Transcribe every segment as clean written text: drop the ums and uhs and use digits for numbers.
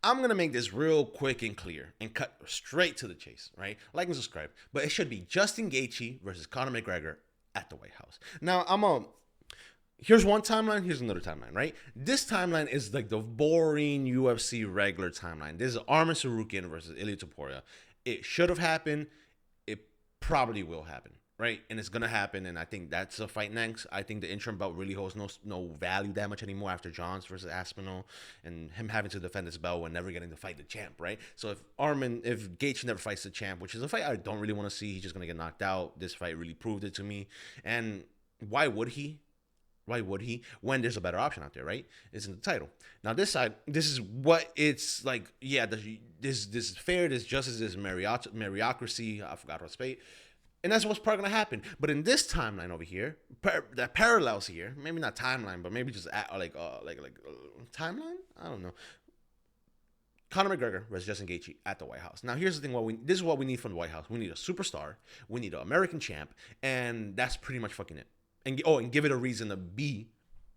I'm going to make this real quick and clear and cut straight to the chase, right? Like and subscribe. But it should be Justin Gaethje versus Conor McGregor at the White House. Now, here's one timeline, here's another timeline, right? This timeline is like the boring UFC regular timeline. This is Arman Sarukian versus Ilya Topuria. It should have happened. It probably will happen, right? And it's gonna happen. And I think that's a fight next. I think the interim belt really holds no value that much anymore after Johns versus Aspinall and him having to defend his belt and never getting to fight the champ, right? So if Gaethje never fights the champ, which is a fight I don't really want to see, he's just gonna get knocked out. This fight really proved it to me. And why would he? Why would he? When there's a better option out there, right? It's in the title. Now this side, this is what it's like. Yeah, this is fair. This justice. This meritocracy. I forgot what spate. And that's what's probably gonna happen. But in this timeline over here, that parallels here, maybe not timeline, but maybe just timeline. I don't know. Conor McGregor versus Justin Gaethje at the White House. Now, here's the thing: this is what we need from the White House. We need a superstar. We need an American champ, and that's pretty much fucking it. And give it a reason to be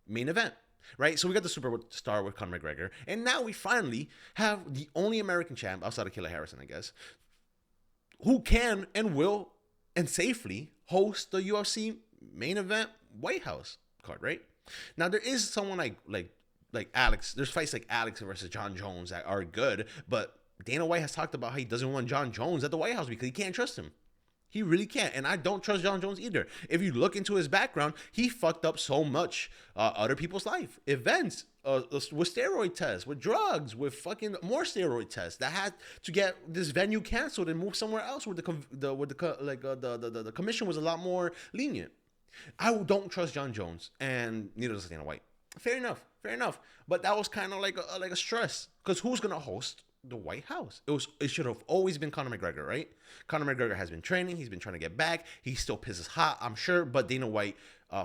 main event, right? So we got the superstar with Conor McGregor, and now we finally have the only American champ outside of Kayla Harrison, I guess, who can and will and safely host the UFC main event White House card, right? Now there is someone like Alex. There's fights like Alex versus John Jones that are good, but Dana White has talked about how he doesn't want John Jones at the White House because he can't trust him. He really can't. And I don't trust John Jones either. If you look into his background, he fucked up so much other people's life. Events, with steroid tests, with drugs, with fucking more steroid tests that had to get this venue canceled and move somewhere else where the commission was a lot more lenient. I don't trust John Jones, and neither does Dana White. Fair enough. But that was kind of like a stress, because who's gonna host the White House? It should have always been Conor McGregor, right? Conor McGregor has been training. He's been trying to get back. He still pisses hot, I'm sure. But Dana White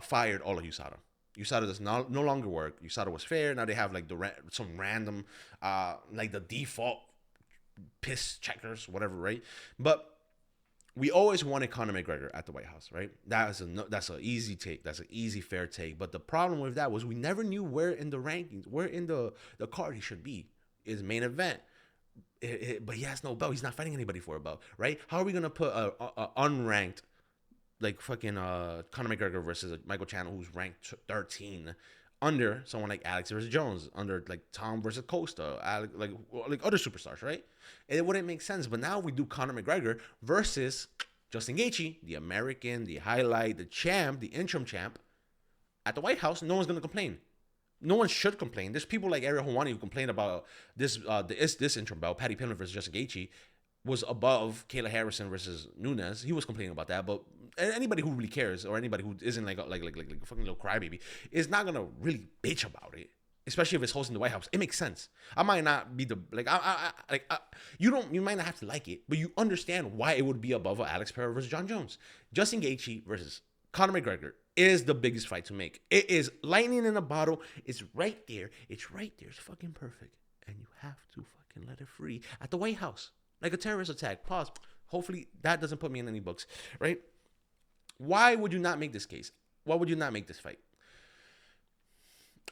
fired all of USADA. USADA does no longer work. USADA was fair. Now they have like some random like the default piss checkers, whatever, right? But we always wanted Conor McGregor at the White House, right? That's an easy take. That's an easy, fair take. But the problem with that was we never knew where in the rankings, where in the card he should be. His main event. But he has no belt. He's not fighting anybody for a belt, right? How are we gonna put a unranked, like fucking Conor McGregor versus Michael Chandler, who's ranked 13, under someone like Alex versus Jones, under like Tom versus Costa, like other superstars, right? It wouldn't make sense. But now we do Conor McGregor versus Justin Gaethje, the American, the highlight, the champ, the interim champ, at the White House. No one's gonna complain. No one should complain. There's people like Ariel Helwani who complained about this interim belt. Patty Pimblett versus Justin Gaethje was above Kayla Harrison versus Nunes. He was complaining about that. But anybody who really cares, or anybody who isn't like a fucking little crybaby, is not gonna really bitch about it. Especially if it's hosting the White House. It makes sense. I might not be you might not have to like it, but you understand why it would be above Alex Pereira versus John Jones. Justin Gaethje versus Conor McGregor is the biggest fight to make. It is lightning in a bottle. It's right there. It's fucking perfect. And you have to fucking let it free at the White House. Like a terrorist attack. Pause. Hopefully that doesn't put me in any books, right? Why would you not make this case? Why would you not make this fight?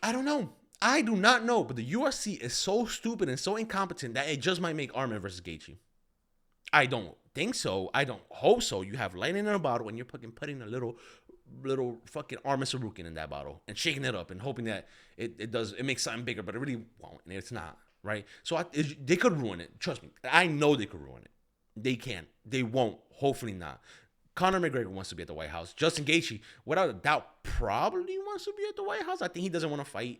I don't know. I do not know. But the UFC is so stupid and so incompetent that it just might make Arman versus Gaethje. I don't think so. I don't hope so. You have lightning in a bottle and you're fucking putting a little fucking Arman Sarukian in that bottle and shaking it up and hoping that it makes something bigger, but it really won't, and it's not, right? So they could ruin it. Trust me. I know they could ruin it. They can. They won't. Hopefully not. Conor McGregor wants to be at the White House. Justin Gaethje, without a doubt, probably wants to be at the White House. I think he doesn't want to fight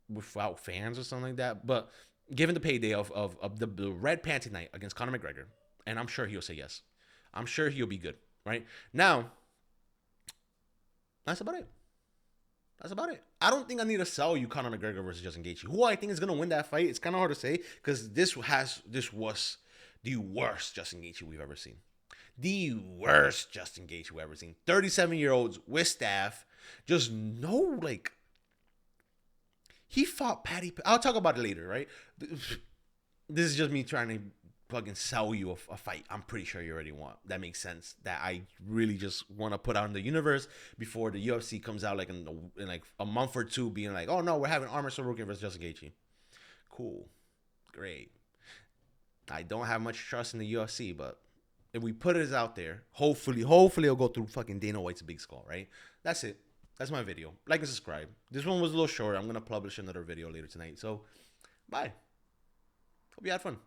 without fans or something like that. But given the payday of the red panty night against Conor McGregor, and I'm sure he'll say yes. I'm sure he'll be good, right? Now, that's about it. I don't think I need to sell you Conor McGregor versus Justin Gaethje. Who I think is going to win that fight, it's kind of hard to say, because this was the worst Justin Gaethje we've ever seen. The worst Justin Gaethje we've ever seen. 37-year-olds with staff. Just no, like... He fought Patty... I'll talk about it later, right? This is just me trying to fucking sell you a fight I'm pretty sure you already want. That makes sense. That I really just want to put out in the universe before the UFC comes out like in like a month or two being like, oh no, we're having Arman Sarukian versus Justin Gaethje. Cool. Great. I don't have much trust in the UFC, but if we put it out there, hopefully it'll go through fucking Dana White's big skull, right? That's it. That's my video. Like and subscribe. This one was a little short. I'm gonna publish another video later tonight. So, bye. Hope you had fun.